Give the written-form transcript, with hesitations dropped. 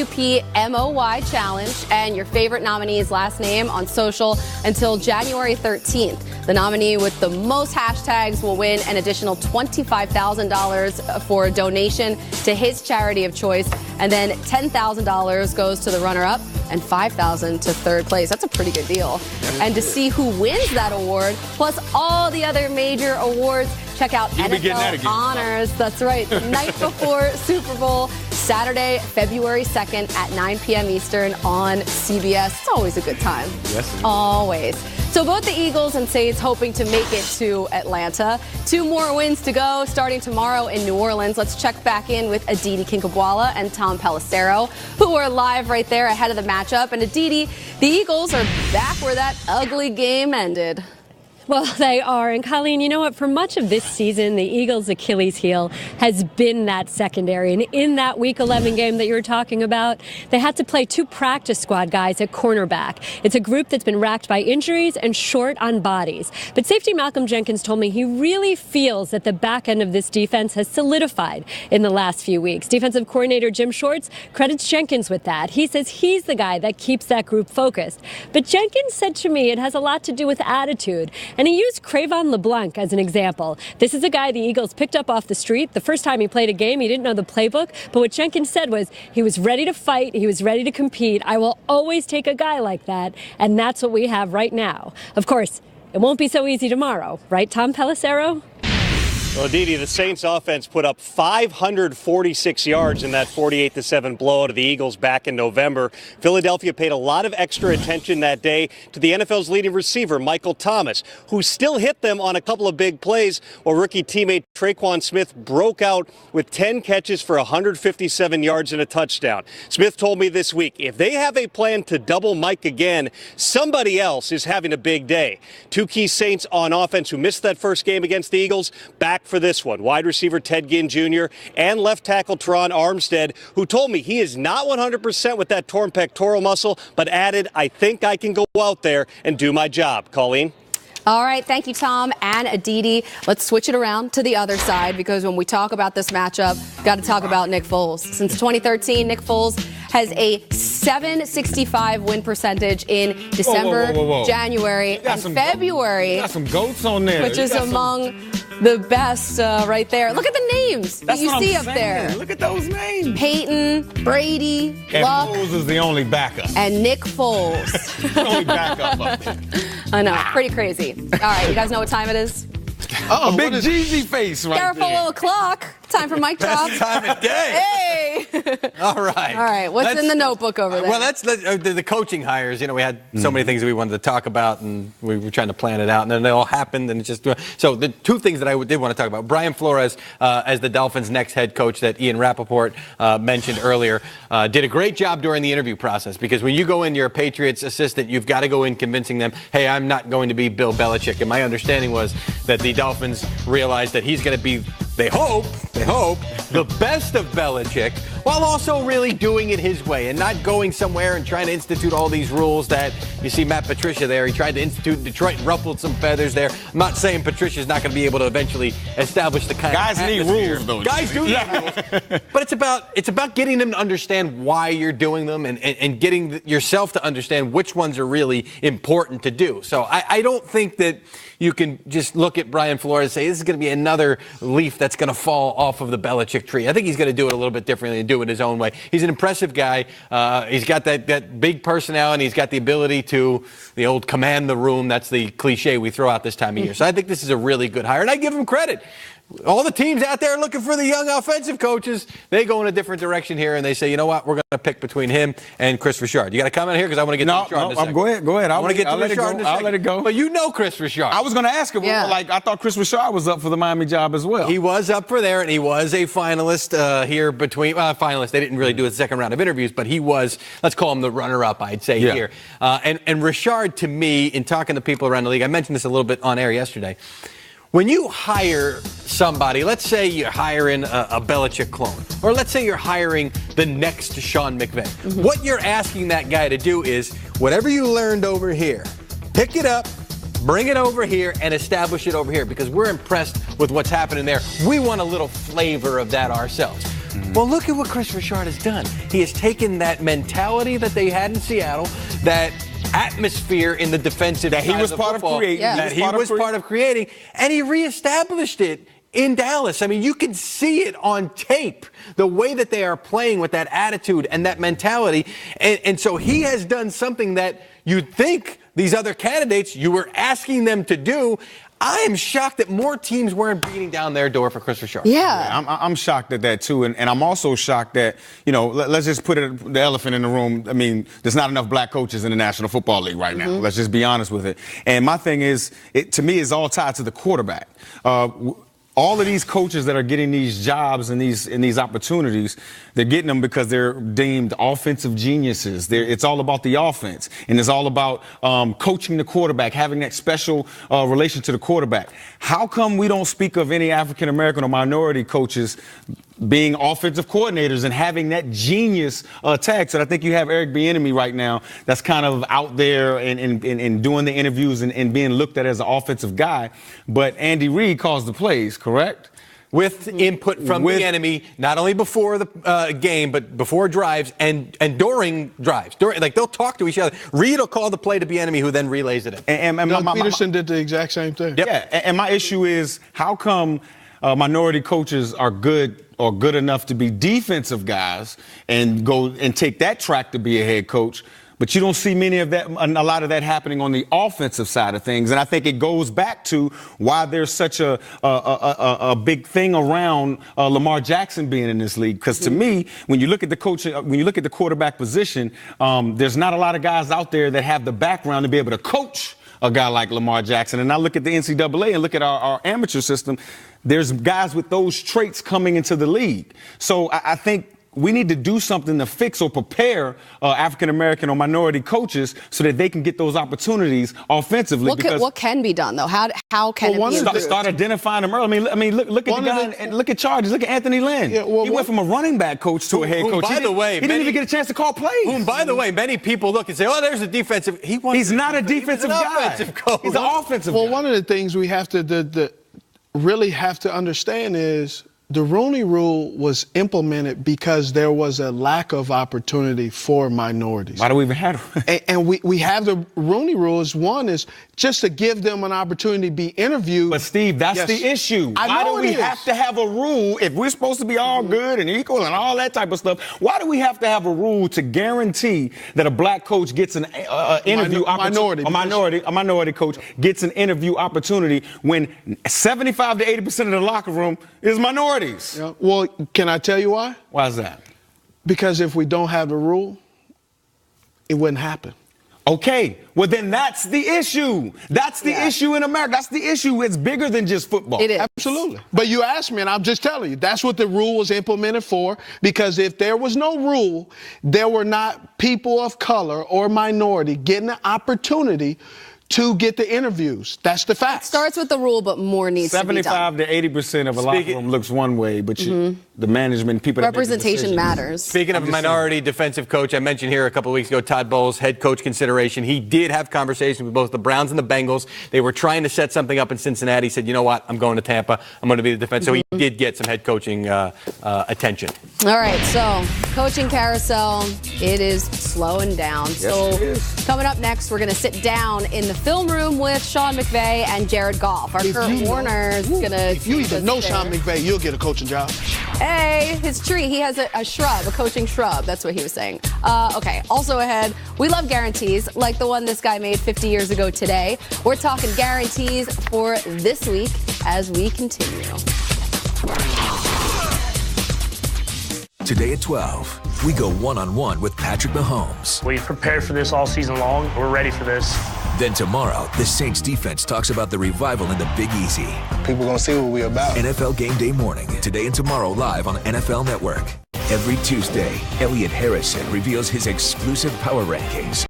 WPMOY challenge and your favorite nominee's last name on social until January 13th. The nominee with the most hashtags will win an additional $25,000 for a donation to his charity of choice, and then $10,000 goes to the runner-up and $5,000 to third place. That's a pretty good deal. And to see who wins that award, plus all the other major awards, check out NFL Honors. That's right. The night before Super Bowl, Saturday, February 2nd at 9 p.m. Eastern on CBS. It's always a good time. Yes. Always. So both the Eagles and Saints hoping to make it to Atlanta. 2 more wins to go starting tomorrow in New Orleans. Let's check back in with Aditi Kinkhabwala and Tom Pelissero, who are live right there ahead of the matchup. And Aditi, the Eagles are back where that ugly game ended. Well, they are. And Colleen, you know what? For much of this season, the Eagles' Achilles heel has been that secondary. And in that Week 11 game that you were talking about, they had to play 2 practice squad guys at cornerback. It's a group that's been racked by injuries and short on bodies. But safety Malcolm Jenkins told me he really feels that the back end of this defense has solidified in the last few weeks. Defensive coordinator Jim Schwartz credits Jenkins with that. He says he's the guy that keeps that group focused. But Jenkins said to me it has a lot to do with attitude. And he used Cravon LeBlanc as an example. This is a guy the Eagles picked up off the street. The first time he played a game, he didn't know the playbook. But what Jenkins said was he was ready to fight. He was ready to compete. I will always take a guy like that. And that's what we have right now. Of course, it won't be so easy tomorrow. Right, Tom Pelissero? Well, Aditi, the Saints offense put up 546 yards in that 48-7 blowout of the Eagles back in November. Philadelphia paid a lot of extra attention that day to the NFL's leading receiver, Michael Thomas, who still hit them on a couple of big plays, while rookie teammate Traquan Smith broke out with 10 catches for 157 yards and a touchdown. Smith told me this week, if they have a plan to double Mike again, somebody else is having a big day. 2 key Saints on offense who missed that first game against the Eagles, back for this one. Wide receiver Ted Ginn Jr. and left tackle Teron Armstead, who told me he is not 100% with that torn pectoral muscle, but added, I think I can go out there and do my job. Colleen? All right, thank you, Tom and Aditi. Let's switch it around to the other side, because when we talk about this matchup, got to talk about Nick Foles. Since 2013, Nick Foles has a .765 win percentage in December, January, and February. You got some goats on there. Which is among the best right there. Look at the names that you see up there. Look at those names. Peyton, Brady, and Luck. Foles is the only backup. And Nick Foles. The only backup up there. I know, pretty crazy. All right, you guys know what time it is? A big Jeezy face right Careful, there. little clock. Time for mic drop. Best time of day. Hey. All right. All right. What's in the notebook over there? Well, the coaching hires. You know, we had so many things that we wanted to talk about, and we were trying to plan it out, and then they all happened, and it's just so the 2 things that I did want to talk about. Brian Flores, as the Dolphins' next head coach that Ian Rappaport mentioned earlier, did a great job during the interview process, because when you go in, you're a Patriots assistant, you've got to go in convincing them, hey, I'm not going to be Bill Belichick. And my understanding was that the Dolphins realized that he's going to be, they hope, the best of Belichick, while also really doing it his way and not going somewhere and trying to institute all these rules that you see Matt Patricia there. He tried to institute in Detroit and ruffled some feathers there. I'm not saying Patricia's not going to be able to eventually establish the kind Guys of need rules, though. Guys do need rules. But it's about getting them to understand why you're doing them, and getting yourself to understand which ones are really important to do. So I don't think that you can just look at Brian Flores and say this is going to be another leaf that's going to fall off of the Belichick tree. I think he's going to do it a little bit differently and do it his own way. He's an impressive guy. He's got that big personality. He's got the ability to the old command the room. That's the cliche we throw out this time of year. So I think this is a really good hire, and I give him credit. All the teams out there looking for the young offensive coaches, they go in a different direction here, and they say, you know what, we're going to pick between him and Chris Richard. You got a comment here? Because I want to get to Richard in a second. Go ahead. I want to get to Richard in a second. I'll let it go. But you know Chris Richard. I was going to ask him. Yeah. I thought Chris Richard was up for the Miami job as well. He was up for there, and he was a finalist here between finalists. They didn't really do a second round of interviews, but he was, let's call him the runner-up, I'd say, here. And Richard, to me, in talking to people around the league, I mentioned this a little bit on air yesterday. When you hire somebody, let's say you're hiring a Belichick clone, or let's say you're hiring the next Sean McVay. Mm-hmm. What you're asking that guy to do is, whatever you learned over here, pick it up, bring it over here, and establish it over here, because we're impressed with what's happening there. We want a little flavor of that ourselves. Well, look at what Chris Richard has done. He has taken that mentality that they had in Seattle, that atmosphere in the defensive that he was part of creating, that he was part of creating, and he reestablished it in Dallas. I mean, you can see it on tape, the way that they are playing with that attitude and that mentality. And so he has done something that you'd think these other candidates, you were asking them to do. I am shocked that more teams weren't beating down their door for Chris Richard. Yeah. I'm shocked at that, too. And I'm also shocked that, let's just put the elephant in the room. I mean, there's not enough black coaches in the National Football League right now. Let's just be honest with it. And my thing is, to me, it's all tied to the quarterback. All of these coaches that are getting these jobs and these opportunities, they're getting them because they're deemed offensive geniuses. It's all about the offense, and it's all about coaching the quarterback, having that special relation to the quarterback. How come we don't speak of any African-American or minority coaches being offensive coordinators and having that genius tag? So I think you have Eric Bieniemy right now that's kind of out there and doing the interviews and being looked at as an offensive guy. But Andy Reid calls the plays, correct? With input from the enemy, not only before the game, but before drives and during drives. Like, they'll talk to each other. Reid will call the play to Bieniemy, who then relays it in. And Doug Peterson did the exact same thing. Yep. Yeah, and my issue is, how come minority coaches are good enough to be defensive guys and go and take that track to be a head coach, but you don't see a lot of that happening on the offensive side of things? And I think it goes back to why there's such a big thing around Lamar Jackson being in this league. Because to me, when you look at the quarterback position, there's not a lot of guys out there that have the background to be able to coach a guy like Lamar Jackson. And I look at the NCAA and look at our amateur system. There's guys with those traits coming into the league. So I think we need to do something to fix or prepare African-American or minority coaches so that they can get those opportunities offensively. What can be done, though? How can it be? Start identifying them early. I mean, look at the guy and look at Chargers. Look at Anthony Lynn. Yeah, he went from a running back coach to a head coach. By the way, he didn't even get a chance to call plays. By the way, many people look and say, "Oh, there's a defensive." He's not a defensive guy. Offensive coach. He's an offensive guy. Well, one of the things we have to really have to understand is, the Rooney Rule was implemented because there was a lack of opportunity for minorities. Why do we even have it? And we have the Rooney Rule. One is just to give them an opportunity to be interviewed. But, Steve, that's the issue. Why do we have to have a rule if we're supposed to be all good and equal and all that type of stuff? Why do we have to have a rule to guarantee that a black coach gets an interview opportunity? A minority coach gets an interview opportunity when 75 to 80% of the locker room is minorities. Yeah. Well, can I tell you why? Why is that? Because if we don't have the rule, it wouldn't happen. Okay, well then that's the issue. That's the issue in America. That's the issue. It's bigger than just football. It is. Absolutely. But you asked me, and I'm just telling you, that's what the rule was implemented for. Because if there was no rule, there were not people of color or minority getting an opportunity to get the interviews. That's the fact. Starts with the rule, but more needs to be done. 75 to 80% of a locker room looks one way, but the management, people that representation matters. Speaking of a minority defensive coach, I mentioned here a couple of weeks ago, Todd Bowles, head coach consideration. He did have conversations with both the Browns and the Bengals. They were trying to set something up in Cincinnati. He said, you know what, I'm going to Tampa. I'm going to be the defense. So he did get some head coaching attention. All right, so coaching carousel, it is slowing down. Yes, so it is. Coming up next, we're going to sit down in the film room with Sean McVay and Jared Goff. Our Kurt Warner's going to... If you even know Sean McVay, you'll get a coaching job. Hey, his tree. He has a shrub, a coaching shrub. That's what he was saying. Okay, also ahead, we love guarantees like the one this guy made 50 years ago today. We're talking guarantees for this week as we continue. Today at 12, we go one-on-one with Patrick Mahomes. We've prepared for this all season long. We're ready for this. Then tomorrow, the Saints defense talks about the revival in the Big Easy. People gonna see what we're about. NFL Game Day morning, today and tomorrow live on NFL Network. Every Tuesday, Elliot Harrison reveals his exclusive power rankings.